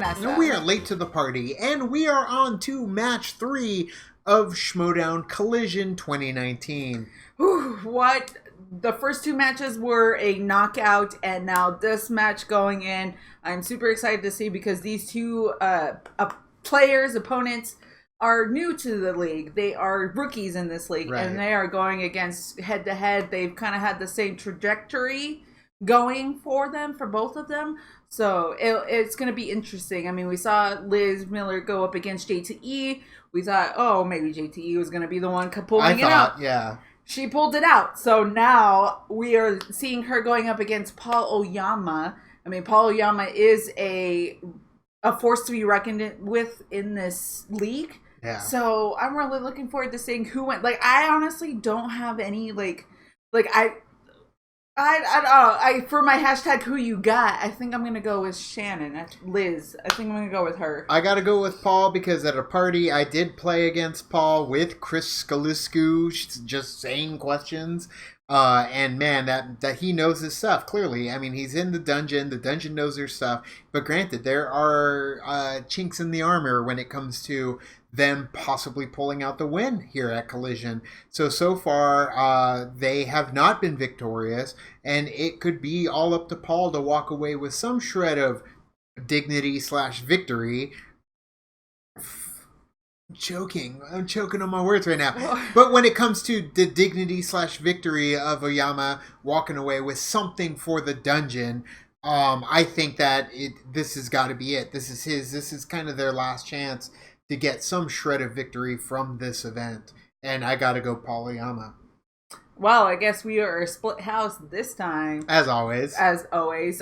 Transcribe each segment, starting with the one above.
past that. We are late to the party, and we are on to match 3 of Schmoedown Collision 2019. What? The first 2 matches were a knockout, and now this match going in, I'm super excited to see because these 2 opponents are new to the league. They are rookies in this league, right. And they are going against head-to-head. They've kind of had the same trajectory going for them, for both of them. So it's going to be interesting. I mean, we saw Liz Miller go up against JTE. We thought, oh, maybe JTE was going to be the one pulling it out. Yeah. She pulled it out. So now we are seeing her going up against Paul Oyama. I mean, Paul Oyama is a force to be reckoned with in this league. Yeah. So I'm really looking forward to seeing who went. Like, I honestly don't have any, I for my hashtag who you got, I think I'm going to go with Shannon. Liz. I think I'm going to go with her. I got to go with Paul because at a party I did play against Paul with Chris Scaliscu just saying questions. And man, that he knows his stuff, clearly. I mean, he's in the dungeon knows their stuff. But granted, there are chinks in the armor when it comes to them possibly pulling out the win here at Collision. So far, they have not been victorious, and it could be all up to Paul to walk away with some shred of dignity/victory. I'm choking on my words right now. But when it comes to the dignity/victory of Oyama walking away with something for the dungeon, I think that this has got to be it. This is kind of their last chance to get some shred of victory from this event. And I got to go Paul Oyama. Well, I guess we are a split house this time. As always.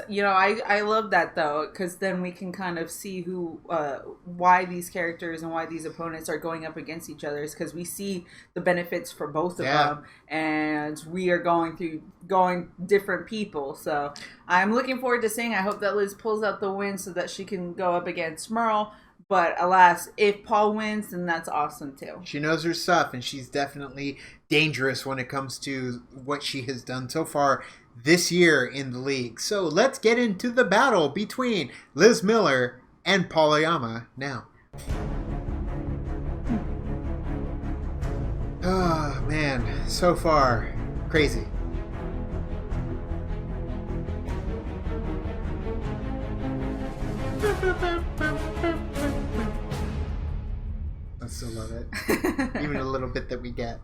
You know, I love that, though, because then we can kind of see why these characters and why these opponents are going up against each other, because we see the benefits for both of them, and we are going different people. So I'm looking forward to seeing. I hope that Liz pulls out the win so that she can go up against Merle. But alas, if Paul wins, then that's awesome too. She knows her stuff, and she's definitely dangerous when it comes to what she has done so far this year in the league. So let's get into the battle between Liz Miller and Paul Oyama now. Oh, man. So far, crazy. I still love it. Even a little bit that we get.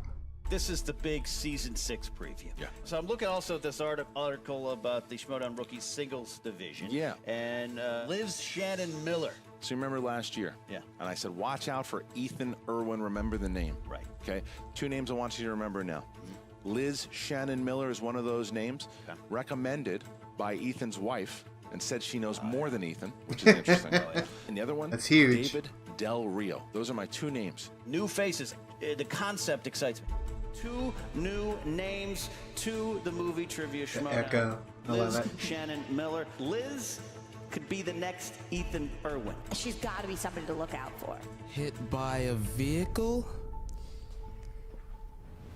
This is the big Season 6 preview. Yeah. So I'm looking also at this article about the Schmoedown Rookies Singles Division. Yeah. And Liz Shannon Miller. So you remember last year? Yeah. And I said, watch out for Ethan Irwin. Remember the name. Right. Okay. 2 names I want you to remember now. Mm-hmm. Liz Shannon Miller is one of those names. Okay. Recommended by Ethan's wife and said she knows more than Ethan, which is interesting. And the other one? That's huge. David Del Rio. Those are my 2 names. New faces. The concept excites me. 2 new names to the movie Trivia Schmoedown. Echo. I love it. Shannon Miller. Liz could be the next Ethan Irwin. She's got to be somebody to look out for. Hit by a vehicle?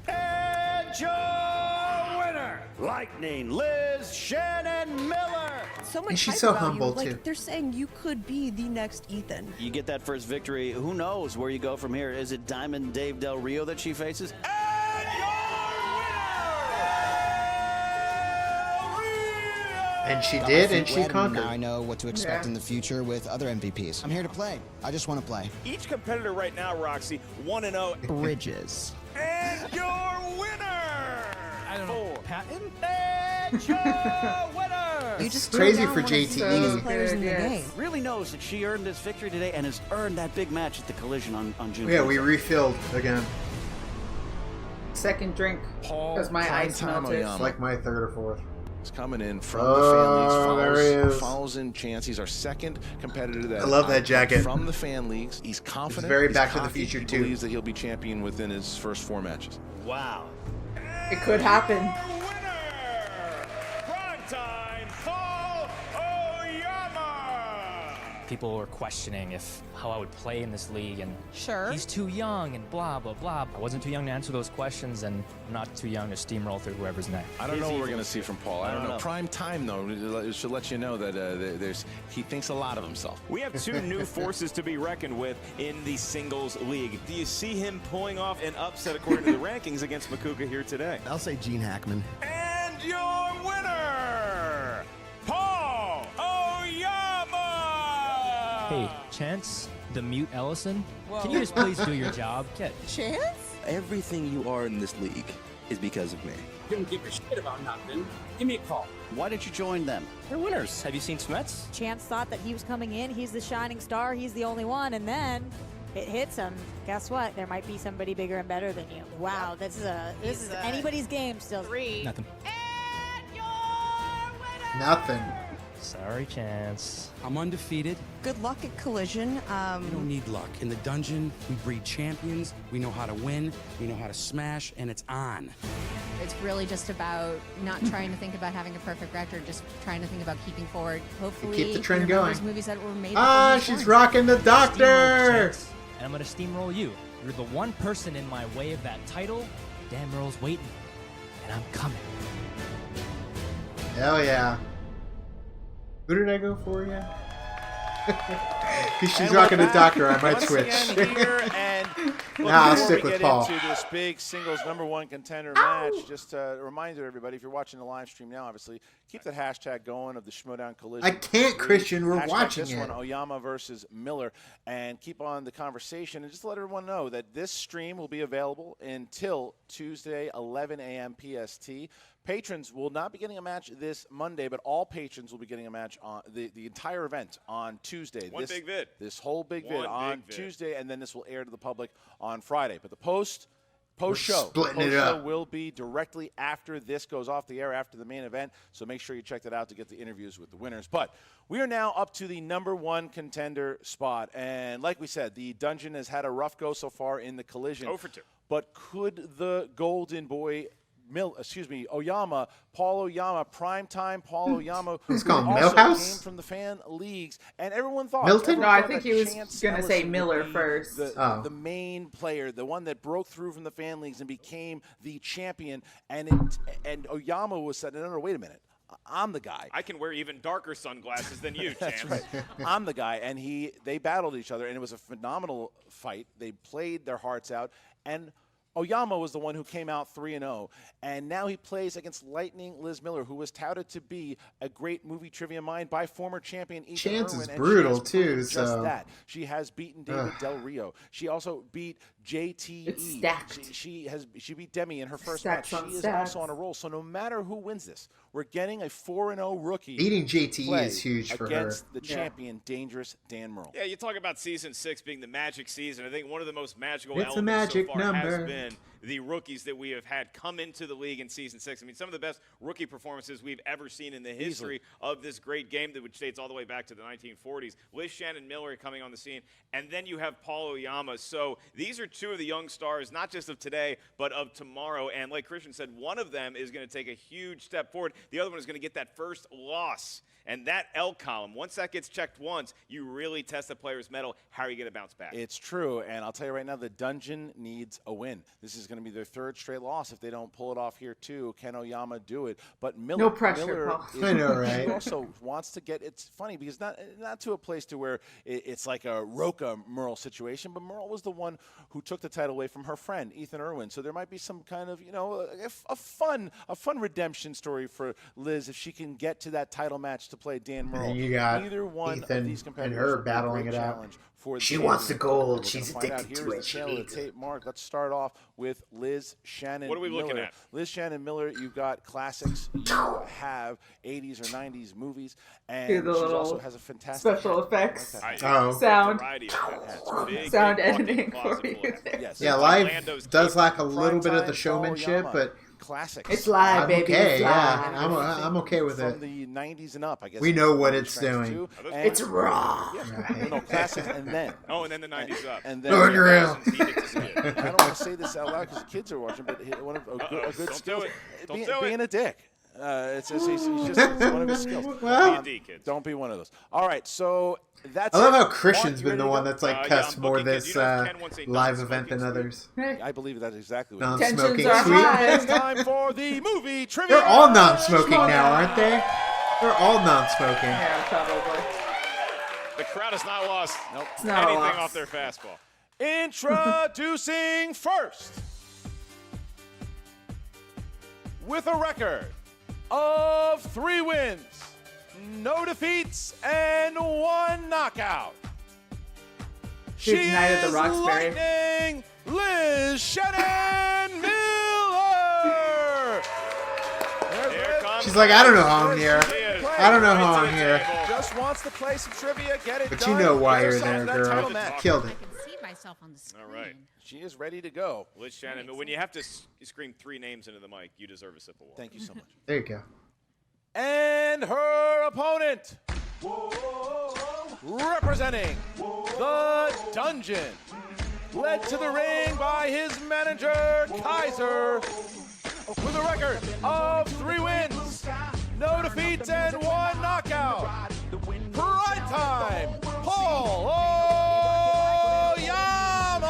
And your winner, Lightning Liz Shannon Miller. So much And she's hype so about humble, you. Like, too. they're saying you could be the next Ethan. You get that first victory. Who knows where you go from here? Is it Diamond Dave Del Rio that she faces? And she did, and she conquered. Now I know what to expect in the future with other MVPs. I'm here to play. I just want to play. Each competitor right now, Roxy, 1-0. Bridges. And your winner! I don't know. Patton? And your winner! You just crazy threw down for one of the JTE. best players in the game. Really knows that she earned this victory today and has earned that big match at the Collision on June 'Cause we 26th. refilled again. Second drink because my eyes melted. It's like my 3rd or 4th. He's coming in from the fan there he leagues, is. follows in chance. He's our second competitor that I love that jacket. from the fan leagues. He's confident. It's very he's Back to the cocky, Future, he too. believes that he'll be champion within his first 4 matches. Wow. It could happen. Winner! Primetime Paul Oyama! People were questioning how I would play in this league, and Sure. he's too young and blah, blah, blah. I wasn't too young to answer those questions, and I'm not too young to steamroll through whoever's next. I don't know what we're going to see from Paul. I don't know. Prime time, though, it should let you know that he thinks a lot of himself. We have two new forces to be reckoned with in the singles league. Do you see him pulling off an upset according to the rankings against Makuga here today? I'll say Gene Hackman. And your winner, Paul Oyama! Hey, Chance, the mute Ellison, can you just please do your job? Chance? Everything you are in this league is because of me. You don't give a shit about nothing. Give me a call. Why didn't you join them? They're winners. Have you seen Smets? Chance thought that he was coming in. He's the shining star. He's the only one. And then it hits him. Guess what? There might be somebody bigger and better than you. Wow, this is anybody's game still. Nothing. And your winner! Nothing. Sorry, Chance. I'm undefeated. Good luck at Collision. We don't need luck. In the dungeon, we breed champions. We know how to win. We know how to smash, and it's on. It's really just about not trying to think about having a perfect record, just trying to think about keeping forward. Hopefully, Keep the trend you remember going. those movies that were made. She's rocking the doctor. Chance, and I'm gonna steamroll you. You're the one person in my way of that title. Dan Merle's waiting, and I'm coming. Hell yeah. Who did I go for again? Because she's rocking the doctor, I might switch. I'll stick with Paul. Into this big singles #1 contender match, just a reminder, everybody, if you're watching the live stream now, obviously, keep that hashtag going of the Schmoedown Collision. I can't, Christian. We're hashtag watching this it. one, Oyama versus Miller, and keep on the conversation. And just to let everyone know that this stream will be available until Tuesday, 11 a.m. PST. Patrons will not be getting a match this Monday, but all patrons will be getting a match on the entire event on Tuesday. One big vid. This whole big vid One on big vid. Tuesday, and then this will air to the public on Friday. But the post show, will be directly after this goes off the air, after the main event. So make sure you check that out to get the interviews with the winners. But we are now up to the #1 contender spot. And like we said, the dungeon has had a rough go so far in the Collision. 0 for 2. But could the golden boy Oyama, Paul Oyama, primetime Paul Oyama, who called also Millhouse? came from the fan leagues, and everyone thought Milton? No, I think he was going to say Miller be first. The main player, the one that broke through from the fan leagues and became the champion, and Oyama was said, no, wait a minute. I'm the guy. I can wear even darker sunglasses than you, Chance. That's right. I'm the guy, and they battled each other, and it was a phenomenal fight. They played their hearts out, and Oyama was the one who came out 3-0, and now he plays against Lightning Liz Miller, who was touted to be a great movie trivia mind by former champion Ethan Chance Irwin. is brutal, too, Just so. that. She has beaten David Del Rio. She also beat JTE. It's stacked. She beat Demi in her first Stacks match. on She is stacks. also on a roll. So no matter who wins this, we're getting a 4-0 rookie. Beating JTE play is huge for her. against the champion, dangerous Dan Merle. Yeah, you talk about season 6 being the magic season. I think one of the most magical It's a elements magic so far has number. been the rookies that we have had come into the league in season 6. I mean, some of the best rookie performances we've ever seen in the history of this great game that which dates all the way back to the 1940s. Liz Shannon Miller coming on the scene, and then you have Paul Oyama. So these are two of the young stars, not just of today, but of tomorrow. And like Christian said, one of them is going to take a huge step forward. The other one is going to get that first loss. And that L column, once that gets checked once, you really test the player's mettle. How are you going to bounce back? It's true, and I'll tell you right now, the dungeon needs a win. This is going to be their third straight loss if they don't pull it off here too. Can Oyama do it? But Miller, No pressure, Miller Paul. I know, right? She also wants to get. It's funny because not to a place to where it's like a Roca Merle situation, but Merle was the one who took the title away from her friend Ethan Irwin. So there might be some kind of a fun redemption story for Liz if she can get to that title match to play Dan Merle. And you got Either one Ethan of these competitors and her will be a battling great it out. challenge for She the wants the champion. gold. We're gonna She's find out. addicted Here's to the it. She tail of the needs it. tape, Mark. Let's start off with Liz Shannon What are we Miller. looking at? Liz Shannon Miller, you've got classics. You have 80s or 90s movies. And Do she the little also has a fantastic special hat. effects. Like that. Oh. Sound. Variety of hats. Big, Sound big bucket editing closet for you full of there. Yes. Yeah, It's live like Lando's does cape. lack a little bit of the Primetime showmanship, Paul but Oyama. Classics. It's live, I'm baby. okay. It's Yeah, live. I'm okay with From it. the 90s and up, I guess. We know what Those it's tracks doing. too. It's raw. Right. No, classics and then. Oh, and then the 90s up. And then Unreal. Heat it to skin. I don't want to say this out loud because the kids are watching, but one of a good Don't skill do it. Don't do being it. a dick. It's one of his skills. Well, Don't be one of those. All right, so that's. I love it. how Christian's Mark, been the one that's like cussed more this live event than others. I believe that's exactly what non-smoking Tensions are sweet. high. It's time for the movie trivia. They're all non-smoking now, aren't they? They're all non-smoking. Yeah, probably. The crowd is not lost. Nope. It's not Anything lost. off their fastball. Introducing first, with a record of 3 wins, no defeats, and 1 knockout. She She's Night at the is Roxbury. Lightning Liz Shannon Miller. Here comes She's like, I don't know how I'm here. She is I don't know right how to I'm the here. table. Just wants to play some trivia, get it But done. you know why get you're herself there, that title girl. match. Killed I it. can see myself on the screen. All right. She is ready to go. Liz Shannon, but when you have to scream 3 names into the mic, you deserve a sip of water. Thank you so much. There you go. And her opponent, representing the Dungeon, led to the ring by his manager, Kaiser, with a record of 3 wins, no defeats, and 1 knockout. Prime time, Paul Oyama!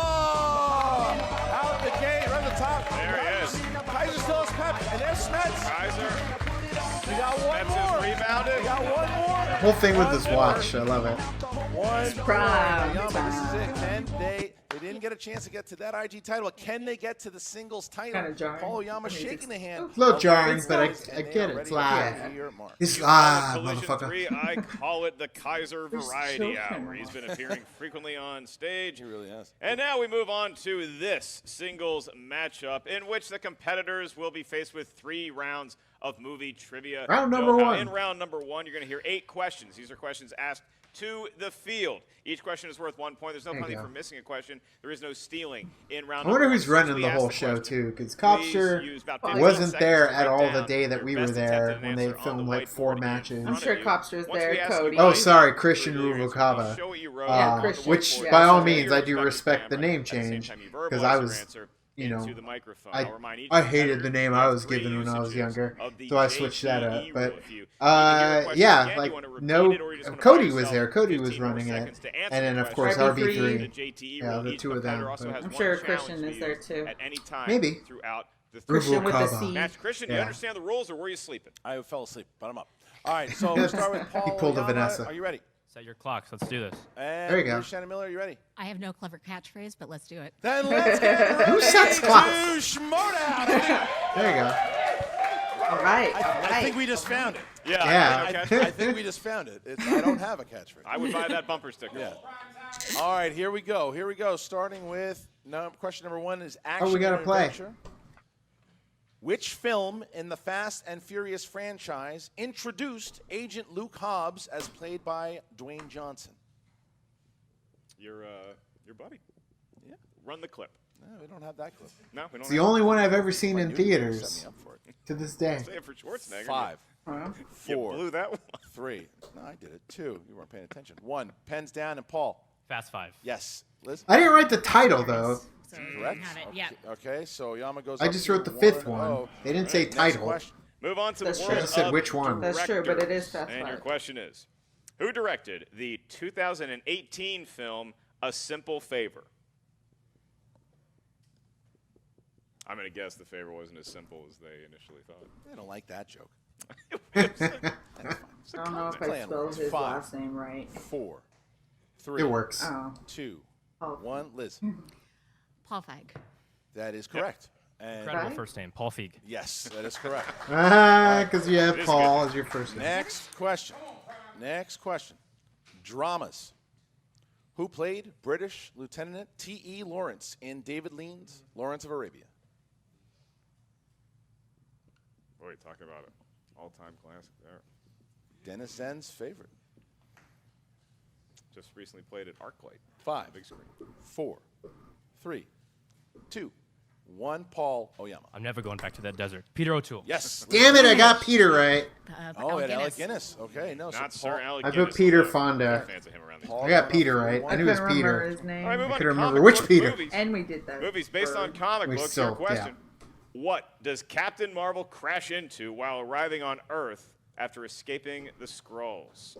Out the gate, right at the top. There he is. Kaiser still has pep, and there's Smets. Kaiser. We got one Smets more. is rebounded. We got one more. The whole thing with this watch, I love it. One Prime more. This is it. time. Can they didn't get a chance to get to that IG title. Can they get to the singles title? Kinda jarring. Paul Oyama I mean, shaking the hand. A little of jarring, Liz, but I and they get are it. ready It's to live. go here, Mark. It's You call it live, Collision motherfucker. 3, I call it the Kaiser They're Variety so Hour. funny. He's been appearing frequently on stage. He really has. And now we move on to this singles matchup in which the competitors will be faced with 3 rounds of movie trivia. Round number Now, 1. In round number 1, you're going to hear 8 questions. These are questions asked to the field. Each question is worth 1 point. There's no There you penalty go. for missing a question. There is no stealing in round I wonder number who's 1. running Since the we whole asked the show, question, too, because please Copster use about 15 wasn't seconds there to at write all the down day that your we were best there attempted when they answer on the filmed like 4 whiteboard in matches. front I'm of sure you. Copster's Once there, we ask you Cody. Oh, please sorry, do Christian your answer, Rubalcaba. show what you wrote Yeah, on the Christian. Which, whiteboard. by all Say means, your I do respective respect the camera. name At the same change time, you because verbalize I your was, answer you know, into the microphone. I- I'll remind each I hated competitor the name you I have was 3 given when I was usages younger, of the so I switched that up. JTE But rule. If you need to hear a question yeah, again, like you wanna repeat no, it, or you just wanna Cody buy was yourself there. Cody 15 was more running it, seconds to answer and then the of course question. RB3. RB3. The JTE Yeah, rule. the Each 2 of them. competitor also but- has I'm one sure challenge Christian to is there, use too. At any time Maybe. throughout the Christian with a Rubalcaba. C. match. Christian, do you Yeah. understand the rules, or were you sleeping? I fell asleep, but I'm up. All right, so we'll start with Paul. He pulled a Oyama. Vanessa. Are you ready? Set your clocks. Let's do this. And There you go. Liz Shannon Miller, are you ready? I have no clever catchphrase, but let's do it. Then let's get Who sets ready clocks? to Schmoedown. There you go. All right. All I right. think we just found it. Yeah. Yeah. I think we just found it. I don't have a catchphrase. I would buy that bumper sticker. Yeah. All right, here we go. Here we go. Starting with question number 1 is action. we gotta and play. adventure. Which film in the Fast and Furious franchise introduced Agent Luke Hobbs as played by Dwayne Johnson? Your buddy. Yeah. Run the clip. No, we don't have that clip. No, we don't. It's the only one I've ever seen I in knew you were gonna theaters set me up for it. to this day. Say it for Schwarzenegger. 5, Huh? You 4, blew that one. 3. No, I did it. 2. You weren't paying attention. 1. Pens down, and Paul. Fast 5. Yes. Liz? I didn't write the title though. So Correct. have it. Okay. Yeah. Okay, so Yama goes. I up just to wrote the 5th 1-0. one. They didn't say Next title. question. Move on to That's the true. world I said of which one. That's true, but it is directors. Fast And your Five. question is, who directed the 2018 film A Simple Favor? I'm going to guess the favor wasn't as simple as they initially thought. I don't like that joke. I don't know if I Plan spelled was his 5. last name right. 4, 3. It works. Oh. 2, Oh. 1. Liz. Paul Feig. That is correct. And Incredible Right? first name, Paul Feig. yes, that is correct. Because you have It is Paul good. as your first name. Next question. Next question. Dramas. Who played British Lieutenant T.E. Lawrence in David Lean's Lawrence of Arabia? Boy, talking about an all-time classic there. Dennis Zen's favorite. Just recently played at ArcLight. 5, Big screen. 4, 3, 2, 1. Paul Oyama. I'm never going back to that desert. Peter O'Toole. Yes. Damn it! I got Peter right. Oh, and Alec Guinness. Guinness. Okay, no. Not so Sir Paul, Alec I put Guinness, Peter although Fonda. fans of him around these Paul I got got Peter off to right. one. I knew it was couldn't remember Peter. his name. All right, move on I to couldn't remember comic which book Peter. Movies. And we did that. Movies based on for- comic We books. still- Your question. What does Captain Marvel crash into while arriving on Earth after escaping the Skrulls?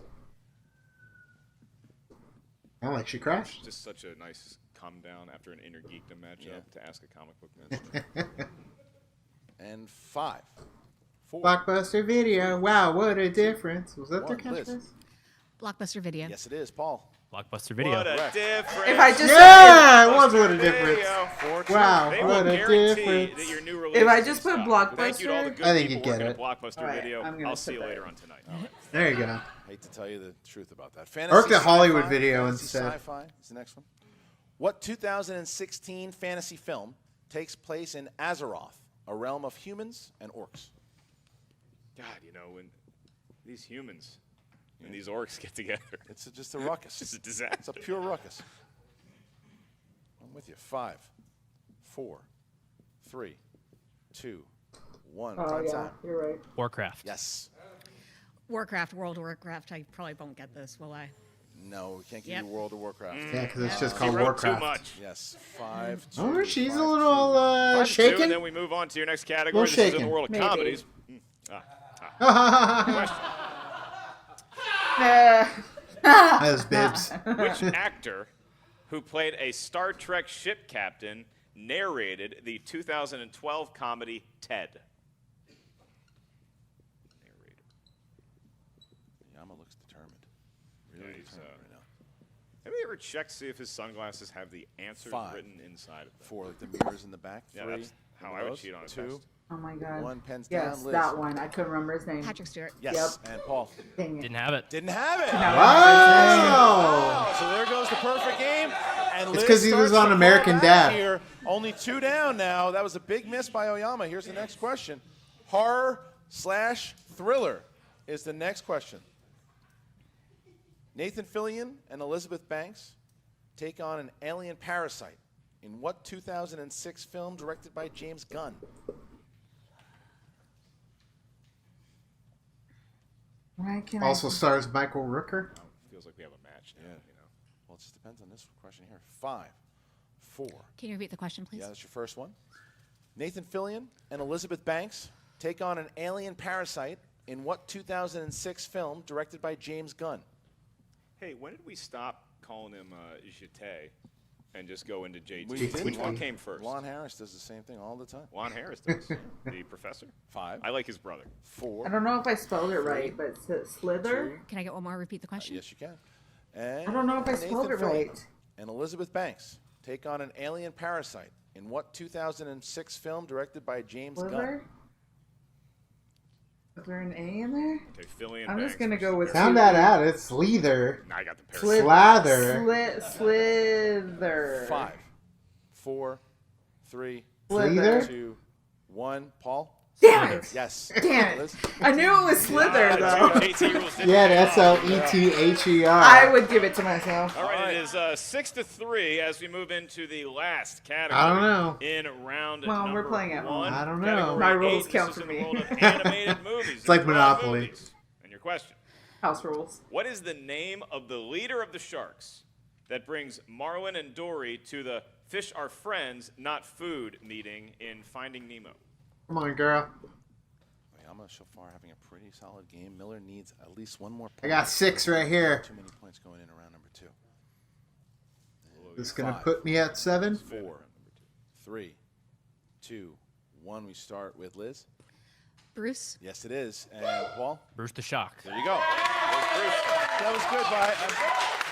I like she crashed. Just such a nice come down after an Inner Geekdom matchup to ask a comic book mention. And 5, 4. Blockbuster Video. Wow, what a difference. Was that their Liz. catchphrase? Blockbuster Video. Yes, it is. Paul. Blockbuster Video. What a difference. If I just Yeah, it was what a difference. Wow, They what will a guarantee difference. that your new release If I is just in put stock. Thank you to all the Blockbuster, good I think people you get working it. at Blockbuster All right, Video. I'm gonna I'll see put you that. later on tonight. There you go. Hate to tell you the truth about that. Or the Fantasy Hollywood sci-fi, Video fantasy instead. Sci-fi is the next one. What 2016 fantasy film takes place in Azeroth, a realm of humans and orcs? God, when these humans and these orcs get together, It's just a ruckus. it's a disaster. It's a pure ruckus. I'm with you. 5, 4, 3, 2, 1. Oh, Time, yeah, time. you're right. Warcraft. Yes. Warcraft, World of Warcraft. I probably won't get this, will I? No, we can't give Yep. you World of Warcraft. Yeah, because it's just He called wrote Warcraft. too much. Yes. 5, 2. Oh, she's 5, a little 5-2, shaken. and then we move on to your next category. Little This is in shaken. the world of Maybe. comedies. Question. Those bibs. Which actor who played a Star Trek ship captain narrated the 2012 comedy Ted? Narrator. Oyama looks determined. Really Yeah, he's, determined right now. Have you ever checked to see if his sunglasses have the answers 5, written inside of them? 4, like the mirrors in the back. Yeah, 3, that's how I would cheat on a 2, test. Oh my god. 1, pens Yes, down. Liz. that one. I couldn't remember his name. Patrick Stewart. Yes. And Paul. Dang it. Didn't have it. Didn't have it. Wow. So there goes the perfect game. And It's Liz 'cause he was starts on to American fall back Dad. Here. Only 2 down now. That was a big miss by Oyama. Here's the next question. Horror/thriller is the next question. Nathan Fillion and Elizabeth Banks take on an alien parasite in what 2006 film directed by James Gunn? Why can Also I? stars Michael Rooker. Feels like we have a match now. Well, it just depends on this question here. 5, 4. Can you repeat the question, please? Yeah, that's your first one. Nathan Fillion and Elizabeth Banks take on an alien parasite in what 2006 film directed by James Gunn? Hey, when did we stop calling him Jete and just go into JT? We didn't. Which one came first? Lon Harris does the same thing all the time. Lon Harris does. The professor? 5. I like his brother. 4. I don't know if I spelled it right, but Slither. Can I get one more? Repeat the question. Yes, you can. And I don't know if I Nathan spelled it Fillion right. And Elizabeth Banks take on an alien parasite in what 2006 film directed by James Gunn? Slither. Is there an A in there? Okay, Fillion. I'm Banks just gonna go with. Found two that E. out. It's Slither. Now I got the Slit- Slather. Slither. 5, 4, 3, Slither. 2, 1. Paul? Damn it! Yes. Damn it! Liz? I knew it was Slither though. JT rules didn't Yeah, pay off. SLETHER. I would give it to myself. All right, it is 6-3 as we move into the last category. I don't know. In round Well, number we're playing at home. 1. I don't know. Category My rules 8, count this is for in me. the world of animated movies. It's like and Monopoly. movies. And your question. House rules. What is the name of the leader of the Sharks that brings Marlin and Dory to the fish are friends, not food meeting in Finding Nemo? Come on, girl. Oyama so far having a pretty solid game. Miller needs at least one more point. I got 6 right here. Too many points going in around number 2. This is going to 5, put me at 7. 4, 3, 2, 1. We start with Liz. Bruce. Yes, it is. And Paul? Bruce the Shock. There you go. That was good by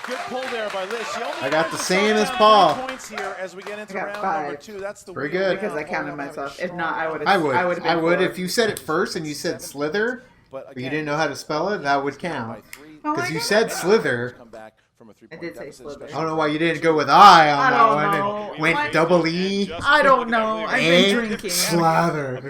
good pull there by Liz. She only I got the managed to same slow as down Paul. 3 points here as we get into I got round 5. number 2. That's the Pretty wheel good. round. Because I counted Oyama having a myself. If not, strong I would round. have. I would. been I would fourth. if you said it first and you said Slither, But but you didn't know how to spell it, that would count. Oh my Because you God. said Slither. Come back from a 3-point I did say deficit, Slither. I don't know why you didn't go with I on I that don't one know. and went Why- double E. I don't know. I've been And drinking. Slather. I've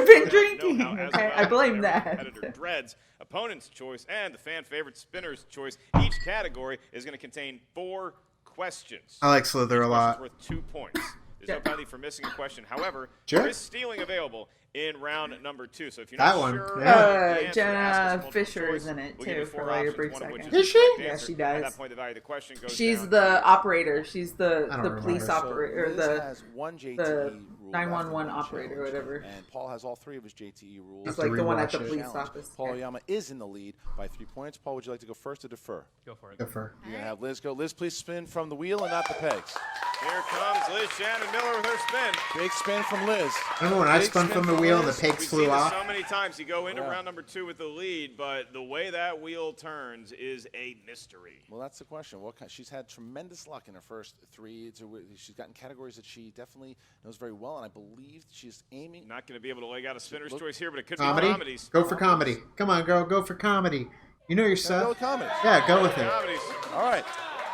been drinking. Okay, I blame that. Competitor dreads, opponent's choice, and the fan favorite spinner's choice. Each category is going to contain 4 questions. I like Slither a Each lot. question's worth 2 points. There's no penalty for missing a question. However, Sure. there is stealing available in round number 2. So if you're That not one, sure, yeah. of the answer, ask us Jenna multiple Fisher choice. is in it We'll give you too 4 for like a options, brief one of which second. Is she? the correct Yeah, answer. she At does. that point, the value of the question goes She's down the to operator. She's I the don't police remember. operator or Liz the has 1 JTE the rule. 911 operator, whatever. And Paul has all 3 of his JTE rules. He's like the one at the police office. Paul Oyama is in the lead by 3 points. Paul, would you like to go first or defer? Go for it. Defer. You're going to have Liz go. Liz, please spin from the wheel and not the pegs. Here comes Liz Shannon Miller with her spin. Big spin from Liz. Remember when I spun from the wheel and the pegs flew off? So many times you go into round number 2 with the lead, but the way that wheel turns is a mystery. Well, that's the question. She's had tremendous luck in her first 3. She's gotten categories that she definitely knows very well, and I believe she's aiming. Not going to be able to leg out a spinner's choice here, but it could Comedy? be comedies. Go for comedy. Come on, girl. Go for comedy. You know your stuff. Go with comedy. Yeah, go with it. Comedies. All right.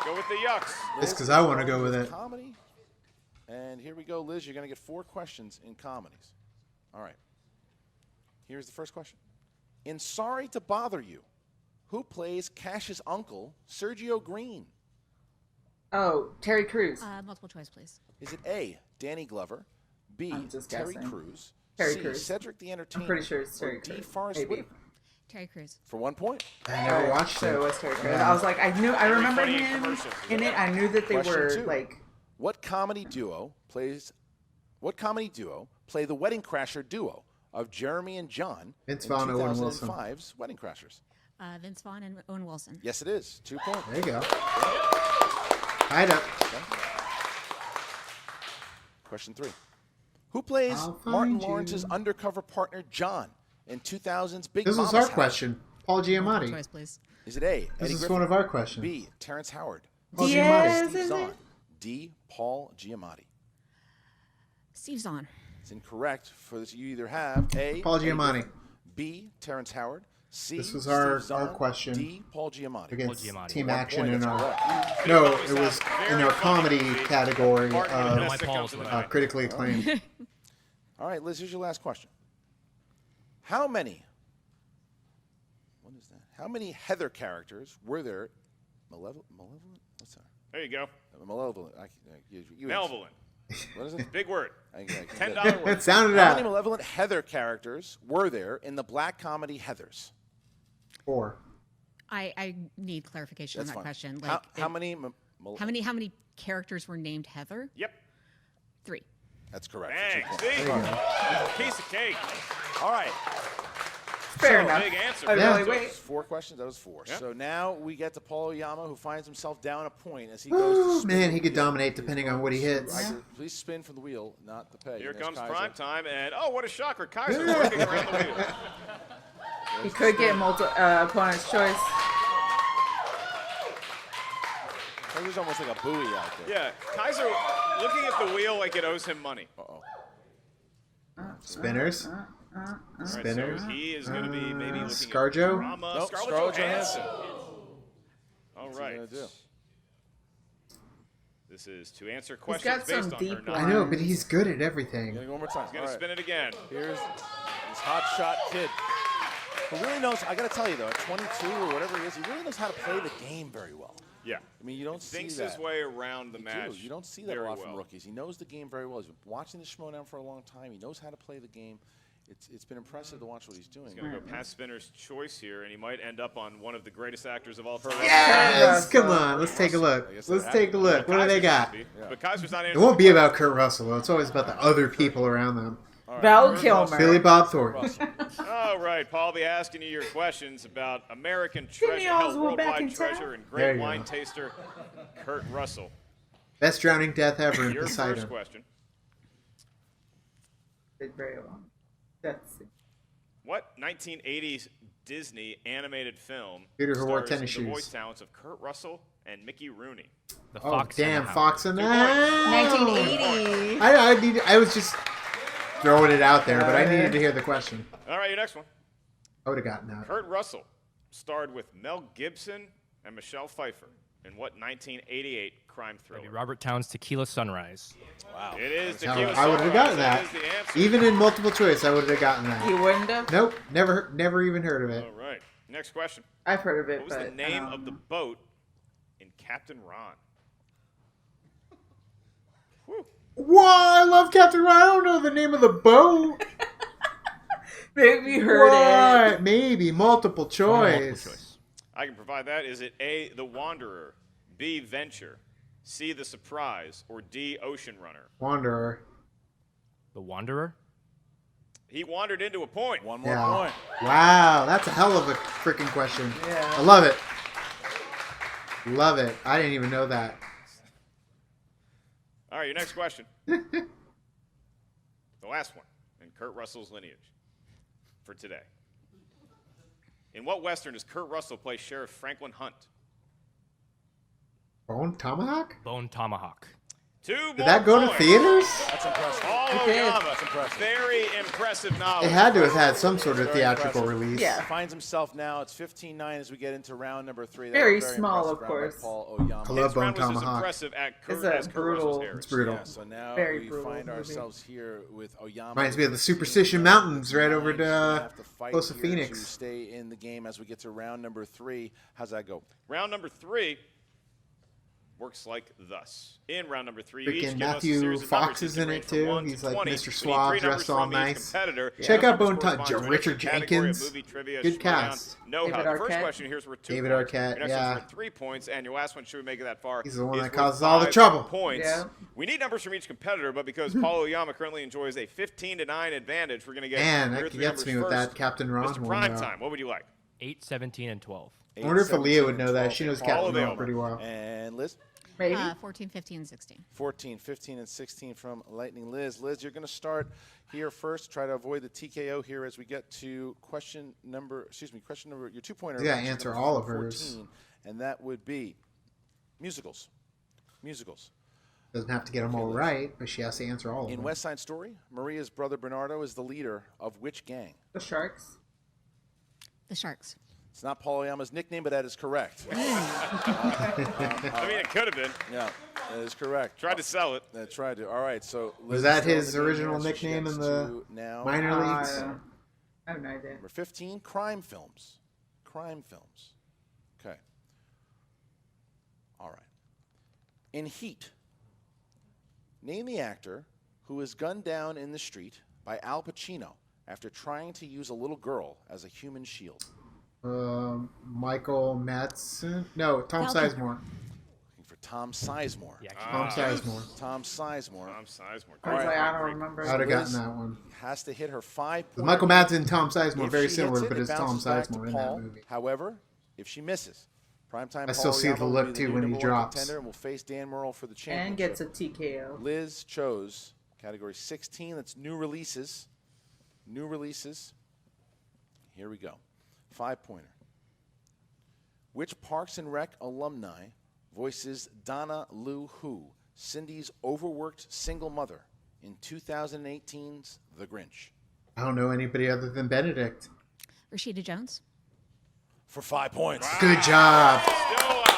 Go with the yucks. Just because I want to go with it. Comedy. And here we go, Liz. You're going to get 4 questions in comedies. All right. Here's the first question. In Sorry to Bother You, who plays Cash's uncle, Sergio Green? Oh, Terry Crews. Multiple choice, please. Is it A, Danny Glover, B, I'm just Terry guessing. Crews, Terry C, Crews. Cedric the Entertainer, I'm pretty sure it's Terry or D, Crews. Forrest Maybe. Whitaker? Terry Crews. For 1 point. I never watched So it. it was Terry Crews. I was like, I remember Everybody in him commercials. in it. I knew that they Question were 2. like. What comedy duo play the Wedding Crasher duo of Jeremy and John Vince in Vaughn and Owen Wilson. 2005's Wedding Crashers? Vince Vaughn and Owen Wilson. Yes, it is. 2 points. There you go. Tied up. Question 3. Who plays I'll find Martin you. Lawrence's undercover partner John in 2000's Big This was Mama's our House? question. Paul Multiple Giamatti. choice, please. Is it A, This Eddie is Griffin, one of our questions. B, Terrence Howard, Paul Diaz, Giamatti. Steve is Zahn, it? D, Paul Giamatti? Steve Zahn. It's incorrect. For this, you either have A, Paul Eddie Giamatti. Griffin, B, Terrence Howard, C, This was Steve our Zahn, question. D, Paul Giamatti. Against Giamatti. Team 1 Action point, in that's our. correct. No, it was in our comedy category Martin of Lawrence my comes Paul's to the one. night. critically acclaimed. All right, Liz, here's your last question. How many Heather characters were there? Malevolent? What's that? There you go. Malevolent. Malevolent. What is it? Big word. $10 $10 word. Sound it How out. many malevolent Heather characters were there in the black comedy Heathers? 4. I need clarification That's on that fine. question. How many? How many characters were named Heather? Yep. 3. That's correct. Bang. For 2 points. See? Piece of cake. All right. Fair So, enough. Big answer. I Yeah. really wait. 4 questions. That was 4. Yeah. So now we get to Paul Oyama, who finds himself down a point as he goes to Oh, spin man, the he could wheel. dominate depending on what he hits. Please spin from the wheel, not the peg. Here And there's comes Kaiser. prime time, and oh, what a shocker! Kaiser working around the wheel. He could get opponent's choice. Kaiser's almost like a buoy out there. Yeah, Kaiser looking at the wheel like it owes him money. Uh-oh. Spinners. All right, Spinners. so he is going to be maybe looking Scarjo? at drama. Nope, Scarlett Scarlett Johansson. Johansson. All What's he right. gonna do? This is to answer got questions some based on her deep knowledge. I know, but he's good at everything. Gonna go one more time. He's going All to right. spin it again. Here's this hot shot kid who really knows. I got to tell you though, at 22 or whatever he is, he really knows how to play the game very well. Yeah. I mean, you don't see Thinks that. his way around the You match. do. You don't see that a very lot well. from rookies. He knows the game very well. He's been watching the Schmoedown for a long time. He knows how to play the game. It's been impressive to watch what he's doing. He's going to go past spinner's choice here, and he might end up on one of the greatest actors of all time. Yes! Come on, let's take a look. Let's take a look. What do they got? But Kaiser's not It won't be about Kurt Russell, though. It's always about the other people around them. Val Kilmer. Billy Bob Thornton. All right, Paul, I'll be asking you your questions about American Jimmy treasure, hell, Oswald back in worldwide town. treasure, and There great you wine go. taster, Kurt Russell. Best drowning death ever in Your first Poseidon. question. Did very well. That's it. What 1980s Disney animated film Peter who wore stars tennis the shoes. voice talents of Kurt Russell and Mickey Rooney? The Oh, Fox and the damn, Hound. Fox and the Hound. 1980. I was just throwing it out there, but I needed to hear the question. All right, your next one. I would have gotten that. Kurt Russell starred with Mel Gibson and Michelle Pfeiffer in what 1988 crime That'd be thriller? Robert Towns' Tequila Sunrise. Wow. It is Hell, Tequila I would have Sunrise. gotten That that. is the answer. Even in multiple choice, I would have gotten that. You wouldn't have? Nope, never even heard of it. All right. Next question. I've heard of it, What was but the name I of the don't boat in Captain Ron? Whew. Whoa, I love Captain Ryan. I don't know the name of the boat. Maybe you heard What? Maybe multiple choice. I can provide that. Is it A, The Wanderer, B, Venture, C, The Surprise, or D, Ocean Runner? Wanderer. The Wanderer? He wandered into a point. One more point. Wow, that's a hell of a freaking question. Yeah. I love it. Love it. I didn't even know that. All right, your next question. The last one in Kurt Russell's lineage for today. In what Western does Kurt Russell play Sheriff Franklin Hunt? Bone Tomahawk? Bone Tomahawk. Did that go to theaters? That's impressive. Paul Oyama. That's impressive. Very impressive knowledge. It had to have had some sort of theatrical release. Yeah. Finds himself now. It's 15-9 as we get into round number 3. Very small, of course. Paul Oyama. I love His Bone round was as Tomahawk. impressive at Kurt, It's as Kurt Russell's Harris. It's brutal. Yeah, so now Very we brutal find movie. ourselves here with Oyama. Reminds me of the Superstition Mountains right over to close to To Phoenix. stay in the game as we get to round number 3. How's that go? Round number 3 works like thus. In round number 3, you each Freaking give us a Matthew series of Fox numbers is that in range it from too. 1 to He's like 20. Mr. We need Suave, 3 numbers dressed all from each nice. competitor. Check Those out numbers Bone Tom- correspond to a Richard different category of Jenkins. movie trivia, Good Schmoedown, cast. know-how. David The first Arquette. question here's worth 2 David points. Arquette, Your next yeah. one's worth 3 points, and your last one, should we make it that far, He's the one is that worth causes all the 5 trouble. points. Yeah. We need numbers from each competitor, but because Paul Oyama currently enjoys a 15-9 advantage, we're going to get Man, your that 3 gets me numbers with first. that Captain Ron Mr. one. Primetime, what would you like? 8, 17, and 12. I wonder if 8, Aaliyah would 17, know that. 12. She knows All Captain Ron available. pretty well. And Liz? Maybe. 14, 15, and 16. 14, 15, and 16 from Lightning Liz. Liz, you're going to start here first. Try to avoid the TKO here as we get to question number, your 2-pointer. Yeah, question answer number all of 14, hers. And that would be musicals. Musicals. Doesn't have to get them all right, but she has to answer all of In them. West Side Story, Maria's brother Bernardo is the leader of which gang? The Sharks. The Sharks. It's not Paul Oyama's nickname, but that is correct. I mean, it could have been. Yeah, that is correct. Tried to sell it. Tried to. All right, so Liz Was is that still in his the game original here, so she nickname gets in the to now minor leagues? I have no idea. Number 15, crime films. Crime films. Okay. All right. In Heat, name the actor who was gunned down in the street by Al Pacino after trying to use a little girl as a human shield. Michael Madsen? No, Tom Falcon. Sizemore. Looking for Tom Sizemore. Yeah, Tom Sizemore. Tom Sizemore. Tom Sizemore. I was like, I don't remember. I'd have gotten Liz that one. has to hit her 5 With Michael Madsen and Tom Sizemore, If very she similar, hits it, but it it's Tom bounces back to Sizemore in Paul. that movie. However, if she misses, primetime I still Paul see the Oyama will look, be the too, new when he number 1 drops. contender and will face Dan Murrell for the And championship. gets a TKO. Liz chose category 16. That's new releases. New releases. Here we go. 5-pointer. Which Parks and Rec alumni voices Donna Lou Who, Cindy's overworked single mother in 2018's The Grinch? I don't know anybody other than Benedict. Rashida Jones. For 5 points. Good job.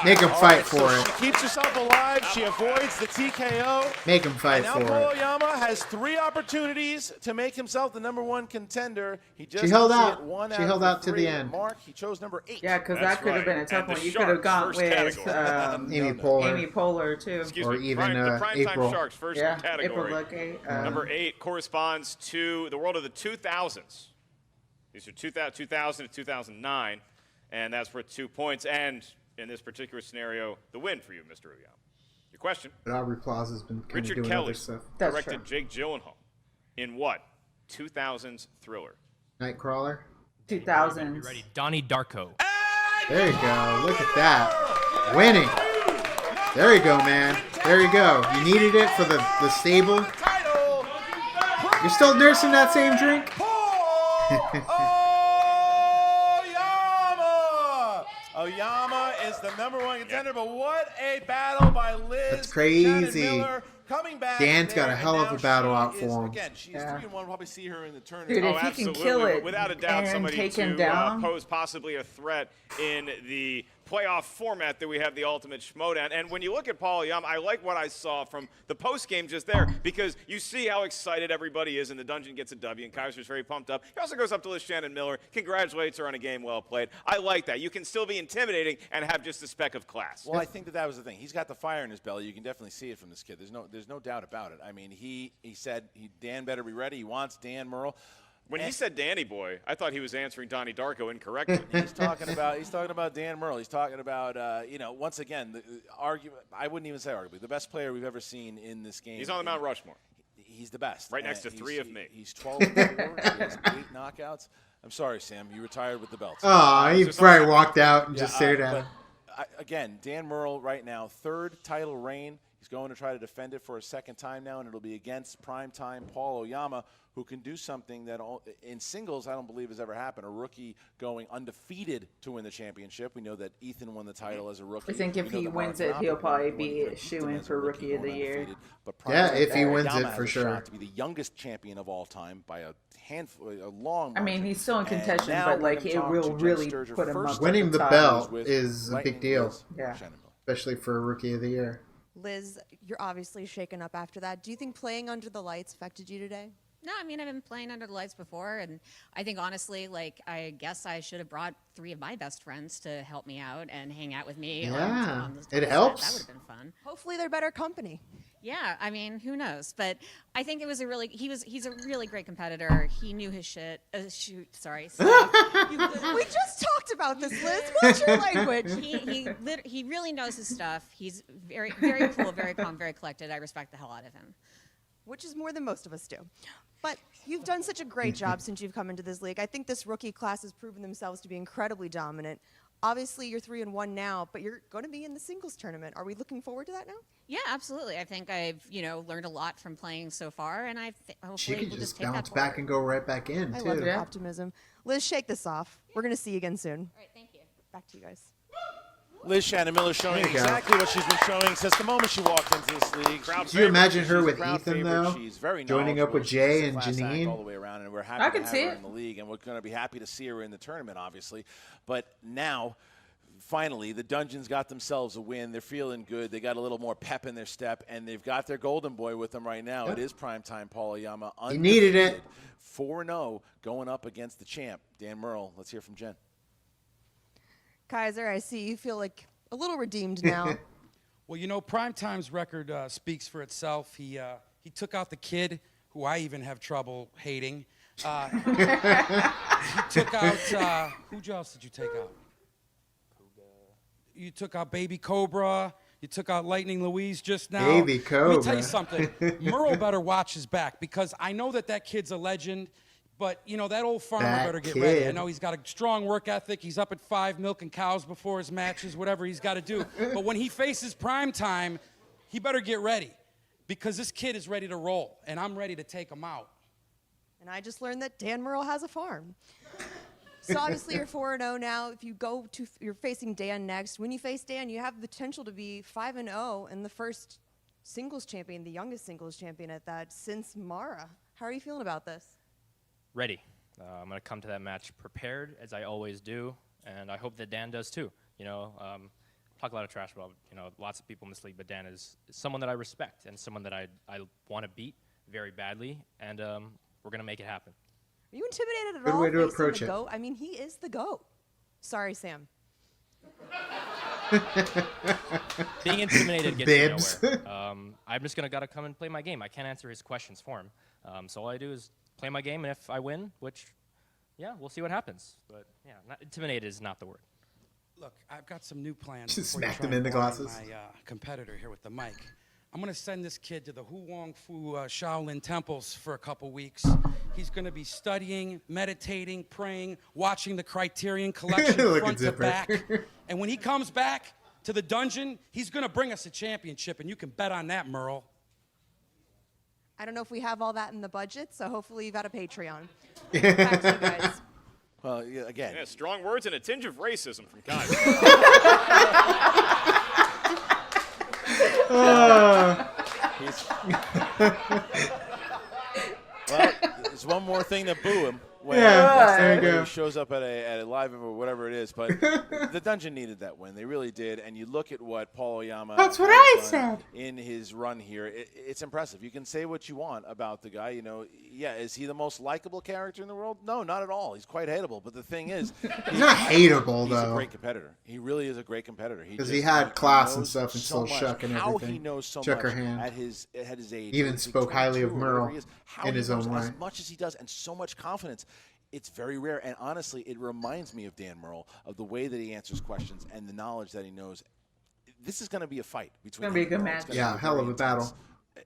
Make him All fight right, for so it. She keeps herself alive. She avoids the TKO. Make him fight And for now Paul it. Oyama has 3 opportunities to make himself the number 1 contender. He just She held needs to out. get 1 She out held of out to the 3. end. Mark, he chose number 8. Yeah, because That's that could have right. been a tough And the one. You could have Sharks' gone first with category. Amy Poehler. Amy Poehler, too. Excuse Or me. even, the Primetime April. Sharks first Yeah, category. April Luckey. Number 8 corresponds to the world of the 2000s. These are 2000 to 2009, and that's worth 2 points. And in this particular scenario, the win for you, Mr. Oyama. Your question. But Aubrey Plaza's been kind of Richard doing Kelly other stuff. That's directed true. Jake Gyllenhaal in what 2000s thriller? Nightcrawler. 2000s. You ready? Donnie Darko. There you go. Look at that. Winning. There you go, man. There you go. You needed it for the stable. You're still nursing that same drink? Oyama is the number 1 contender, but what a battle by Liz. That's crazy. Shannon Miller coming back. Dan's got a there, hell and of a now battle she out is, for him. Again, she's 3-1. We'll probably see her in the tournament. Dude, if he can Absolutely. kill it Without a doubt, and somebody take him to down. pose possibly a threat in the playoff format that we have, the Ultimate Schmoedown. And when you look at Paul Oyama, I like what I saw from the post game just there, because you see how excited everybody is, and the dungeon gets a W, and Kaiser's very pumped up. He also goes up to Liz Shannon Miller, congratulates her on a game well played. I like that. You can still be intimidating and have just a speck of class. Well, I think that was the thing. He's got the fire in his belly. You can definitely see it from this kid. There's no doubt about it. I mean, he said Dan better be ready. He wants Dan Murrell. When he said Danny Boy, I thought he was answering Donnie Darko incorrectly. He's talking about Dan Murrell. He's talking about once again the argument. I wouldn't even say arguably the best player we've ever seen in this game. He's on the Mount Rushmore. He's the best. Right next to 3 of me. He's 12-4. He has 8 knockouts. I'm sorry, Sam. You retired with the belt. Oh, he probably walked out and just stared at him. Again, Dan Murrell right now, 3rd title reign. He's going to try to defend it for a 2nd time now, and it'll be against primetime Paul Oyama, who can do something that in singles I don't believe has ever happened. A rookie going undefeated to win the championship. We know that Ethan won the title as a rookie. I think if he wins it, he'll probably be a shoe-in for Rookie of the Year. Yeah, if he wins it, for sure. To be the youngest champion of all time by a handful, a long margin. I mean, he's still in contention, but like it will really put him up. Winning the belt is a big deal. Yeah. Especially for a Rookie of the Year. Liz, you're obviously shaken up after that. Do you think playing under the lights affected you today? No, I mean, I've been playing under the lights before, and I think, honestly, like, I guess I should have brought 3 of my best friends to help me out and hang out with me. Yeah, it helps. That would have been fun. Hopefully they're better company. Yeah, I mean, who knows? But I think it was he's a really great competitor. He knew his shit. Sorry. We just talked about this, Liz. What's your language? He really knows his stuff. He's very, very cool, very calm, very collected. I respect the hell out of him. Which is more than most of us do. But you've done such a great job since you've come into this league. I think this rookie class has proven themselves to be incredibly dominant. Obviously, you're 3-1 now, but you're going to be in the singles tournament. Are we looking forward to that now? Yeah, absolutely. I think I've learned a lot from playing so far, and hopefully She could we'll just take bounce that back and go right back in, I too. love your optimism. Liz, shake this off. We're going to see you again soon. All right, thank you. Back to you guys. Liz Shannon Miller showing exactly what she's been showing since the moment she walked into this league. Can you imagine her with Ethan, favorite. though? She's very joining up with Jay and Janine Janine. all the way around, and we're happy to have her in the league, and we're going to be happy to see her in the tournament, obviously. But now, finally, the Dungeons got themselves a win. They're feeling good. They got a little more pep in their step, and they've got their golden boy with them right now. It is primetime Paul Oyama. He needed it. 4-0 going up against the champ, Dan Murrell. Let's hear from Jen. Kaiser, I see you feel like a little redeemed now. Well, Primetime's record speaks for itself. He took out the kid, who I even have trouble hating. He took out, who else did you take out? You took out Baby Cobra. You took out Lightning Louise just now. Baby Cobra. Let me tell you something. Murrow better watch his back, because I know that kid's a legend, but, that old farmer better get ready. I know he's got a strong work ethic. He's up at 5 milking cows before his matches, whatever he's got to do. But when he faces prime time, he better get ready, because this kid is ready to roll, and I'm ready to take him out. And I just learned that Dan Murrell has a farm. So obviously you're 4-0 now. If you're facing Dan next. When you face Dan, you have the potential to be 5-0 and the first singles champion, the youngest singles champion at that, since Mara. How are you feeling about this? Ready. I'm going to come to that match prepared, as I always do, and I hope that Dan does too. Talk a lot of trash about lots of people in this league, but Dan is someone that I respect and someone that I want to beat very badly, and we're going to make it happen. Are you intimidated at Good all? way to approach it. GOAT? I mean, he is the GOAT. Sorry, Sam. Being intimidated gets me nowhere. I'm just gotta come and play my game. I can't answer his questions for him. So all I do is play my game, and if I win, which, we'll see what happens. But intimidated is not the word. Look, I've got some new plans. Just before you smack try them in and the blind glasses. My competitor here with the mic. I'm going to send this kid to the Hu Wong Fu Shaolin temples for a couple weeks. He's going to be studying, meditating, praying, watching the Criterion Collection front to back. And when he comes back to the dungeon, he's going to bring us a championship, and you can bet on that, Merle. I don't know if we have all that in the budget, so hopefully you've got a Patreon. Back to you guys. Well, again. Yeah, strong words and a tinge of racism from Kyle. Well, there's one more thing to boo him when he shows up at a live event or whatever it is. But the Dungeon needed that win. They really did. And you look at what Paul Oyama That's what I said. in his run here. It's impressive. You can say what you want about the guy. Is he the most likable character in the world? No, not at all. He's quite hateable. But the thing is, he's not hateable, though. He's a great competitor. He really is a great competitor. Because he had class and stuff and so still shuck and how everything. He knows so Shook much her hand. at his age. Even spoke highly of Merle in his own way. As much as he does, and so much confidence. It's very rare, and honestly, it reminds me of Dan Murrell, of the way that he answers questions and the knowledge that he knows. This is going to be a fight between. It's going to be a good match. Yeah, hell of a battle.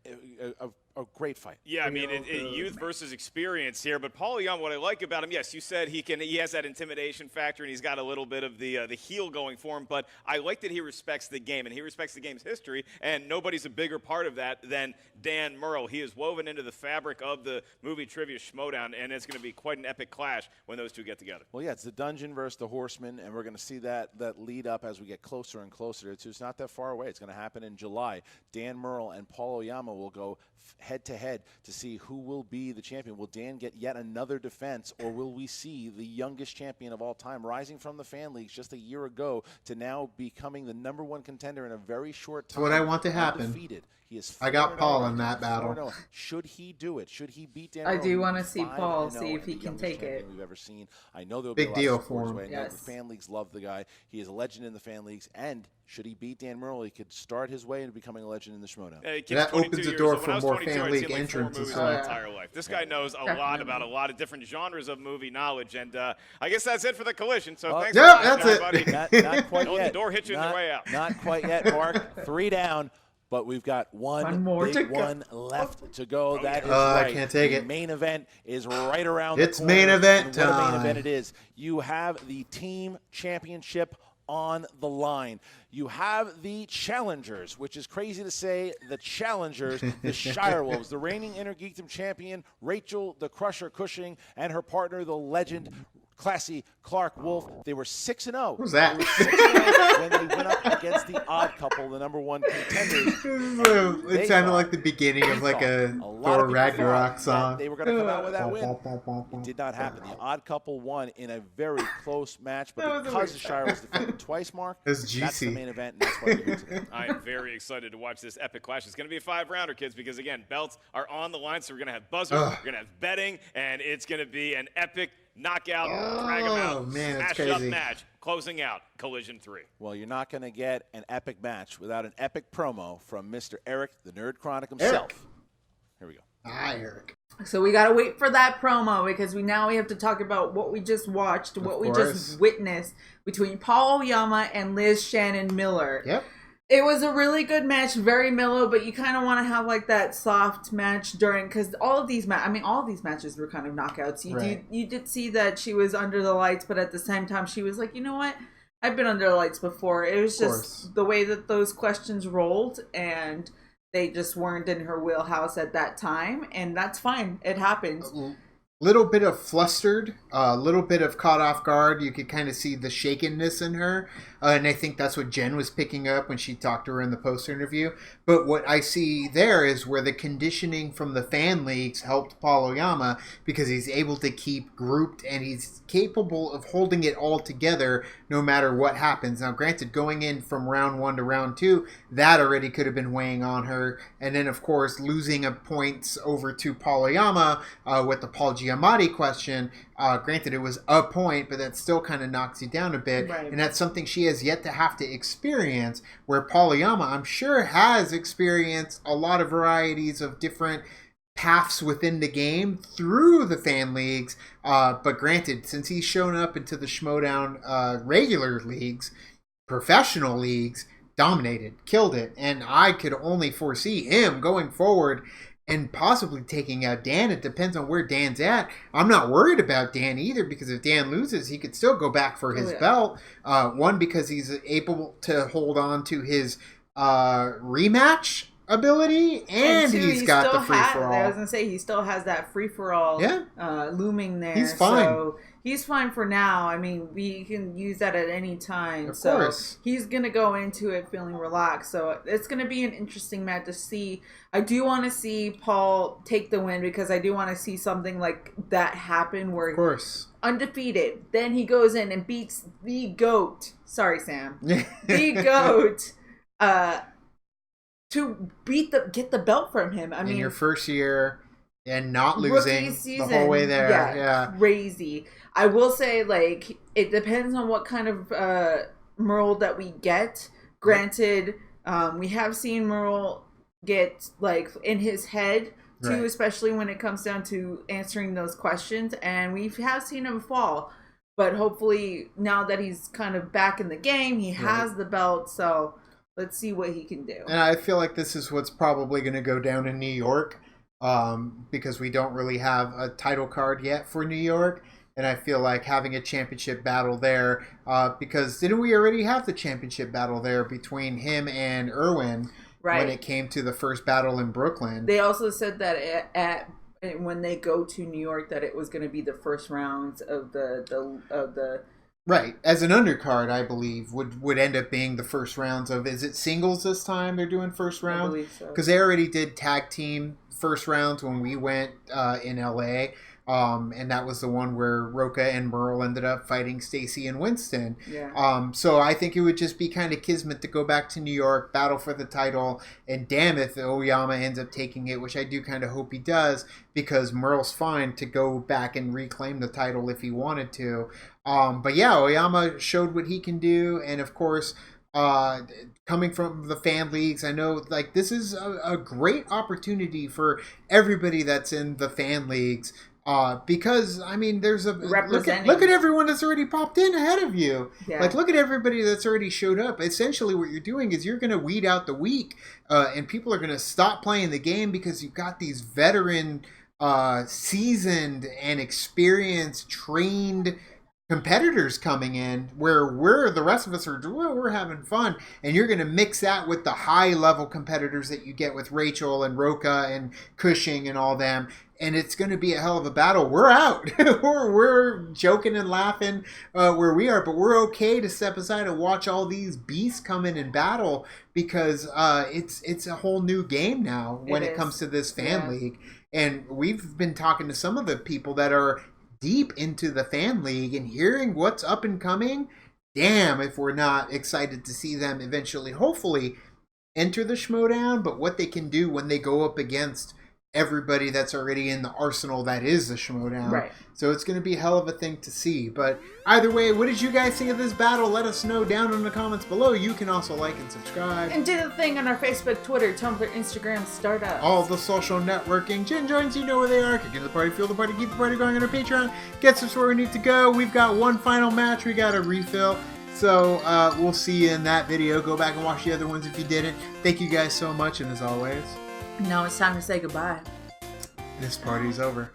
A a great fight. Yeah, I mean, youth versus experience here. But Paul Young, what I like about him, yes, you said he has that intimidation factor, and he's got a little bit of the heel going for him. But I like that he respects the game, and he respects the game's history. And nobody's a bigger part of that than Dan Murrell. He is woven into the fabric of the movie trivia Schmoedown, and it's going to be quite an epic clash when those two get together. Well, yeah, it's the Dungeon versus the Horseman, and we're going to see that lead up as we get closer and closer to. It's not that far away. It's going to happen in July. Dan Murrell and Paul Oyama will go head-to-head to see who will be the champion. Will Dan get yet another defense, or will we see the youngest champion of all time rising from the fan leagues just a year ago to now becoming the #1 contender in a very short time? That's what I want to happen. Undefeated. He is I got Paul in that battle. 4-0. Should he do it? Should he beat Dan? I do want to see Paul, see if he can take it. We've ever seen. I know there'll big be a lot deal of for him. I know the fan leagues love the guy. He is a legend in the fan leagues, and should he beat Dan Murrell, he could start his way into becoming a legend in the Schmoedown. That opens the door for more fan league entrants. My entire life. This guy knows a lot about a lot of different genres of movie knowledge, and I guess that's it for the collision. So thanks for watching, everybody. Not quite Don't yet. the door hit you on your way out. Not quite yet, Mark. 3 down. But we've got one big one left to go. That is right. I can't take the it. Main event is right around it's the corner. Main event and what time. a main event it is. You have the team championship on the line. You have the challengers, which is crazy to say, the challengers, the Shire Wolves, the reigning Intergeekdom champion, Rachel the Crusher Cushing, and her partner, the legend, classy Clark Wolf. They were 6-0. Who's that? They were 6-0 when they went up against the Odd Couple, the #1 contenders. It sounded like the beginning of like a Thor Ragnarok song. They were going to come out with that win. It did not happen. The Odd Couple won in a very close match, but because the Shire was defeated twice, Mark, that's the main event, and that's why we're here today. I am very excited to watch this epic clash. It's going to be a 5-rounder, kids, because, again, belts are on the line, so we're going to have buzzers, we're going to have betting, and it's going to be an epic knockout, drag 'em out, smash up match, closing out Collision 3. Well, you're not going to get an epic match without an epic promo from Mr. Eric, the Nerd Chronic himself. Here we go. Hi, Eric. So we gotta wait for that promo because we have to talk about what we just watched, what we just witnessed between Paul Oyama and Liz Shannon Miller. Yep. It was a really good match, very mellow, but you kind of want to have like that soft match during, because all of these matches were kind of knockouts. You did see that she was under the lights, but at the same time she was like, you know what? I've been under the lights before. It was just the way that those questions rolled, and they just weren't in her wheelhouse at that time, and that's fine. It happens. Little bit of flustered, a little bit of caught off guard. You could kind of see the shakenness in her. And I think that's what Jen was picking up when she talked to her in the post interview. But what I see there is where the conditioning from the fan leagues helped Paul Oyama, because he's able to keep grouped and he's capable of holding it all together no matter what happens. Now, granted, going in from round 1 to round 2, that already could have been weighing on her. And then, of course, losing a points over to Paul Oyama with the Paul Giamatti question. Granted, it was a point, but that still kind of knocks you down a bit. Right. And that's something she has yet to have to experience, where Paul Oyama, I'm sure, has experienced a lot of varieties of different paths within the game through the fan leagues. But granted, since he's shown up into the Schmoedown regular leagues, professional leagues, dominated, killed it. And I could only foresee him going forward and possibly taking out Dan. It depends on where Dan's at. I'm not worried about Dan either, because if Dan loses, he could still go back for his belt. One, because he's able to hold on to his rematch ability, and two, he's got the free-for-all. I was going to say, he still has that free-for-all looming there. He's fine. So he's fine for now. I mean, we can use that at any time. Of course. He's going to go into it feeling relaxed. So it's going to be an interesting match to see. I do want to see Paul take the win, because I do want to see something like that happen where, of course, undefeated, then he goes in and beats the GOAT. Sorry, Sam. The GOAT. To get the belt from him. I mean, in your first year and not losing the whole way there. Yeah, crazy. I will say, like, it depends on what kind of Merle that we get. Granted, we have seen Merle get, like, in his head, too, right, especially when it comes down to answering those questions, and we have seen him fall. But hopefully, now that he's kind of back in the game, he has the belt, so let's see what he can do. And I feel like this is what's probably going to go down in New York. because we don't really have a title card yet for New York. And I feel like having a championship battle there, because didn't we already have the championship battle there between him and Irwin when it came to the first battle in Brooklyn? They also said that when they go to New York, that it was going to be the first rounds of the Right. As an undercard, I believe, would end up being the first rounds of, is it singles this time they're doing first round? I believe so. Because they already did tag team first rounds when we went in LA. And that was the one where Roca and Merle ended up fighting Stacy and Winston. Yeah. So I think it would just be kind of kismet to go back to New York, battle for the title, and damn if Oyama ends up taking it, which I do kind of hope he does, because Merle's fine to go back and reclaim the title if he wanted to. But yeah, Oyama showed what he can do, and of course, coming from the fan leagues, I know like this is a great opportunity for everybody that's in the fan leagues. Because I mean, there's a look at everyone that's already popped in ahead of you. Yeah. Like, look at everybody that's already showed up. Essentially, what you're doing is you're going to weed out the weak, and people are going to stop playing the game because you've got these veteran, seasoned and experienced, trained competitors coming in, where the rest of us are we're having fun, and you're going to mix that with the high level competitors that you get with Rachel and Roca and Cushing and all them. And it's going to be a hell of a battle. We're out. we're joking and laughing where we are, but we're okay to step aside and watch all these beasts come in and battle, because it's a whole new game now when it comes to this fan league. And we've been talking to some of the people that are deep into the fan league and hearing what's up and coming. Damn, if we're not excited to see them eventually, hopefully, enter the Schmoedown, but what they can do when they go up against everybody that's already in the arsenal that is the Schmoedown. Right. So it's going to be a hell of a thing to see. But either way, what did you guys think of this battle? Let us know down in the comments below. You can also like and subscribe. And do the thing on our Facebook, Twitter, Tumblr, Instagram, Startup. All the social networking. Gin joins, you know where they are. Kick into the party, feel the party, keep the party going on our Patreon. Gets us where we need to go. We've got one final match. We got a refill. So we'll see you in that video. Go back and watch the other ones if you didn't. Thank you guys so much. And as always, now it's time to say goodbye. This party's over.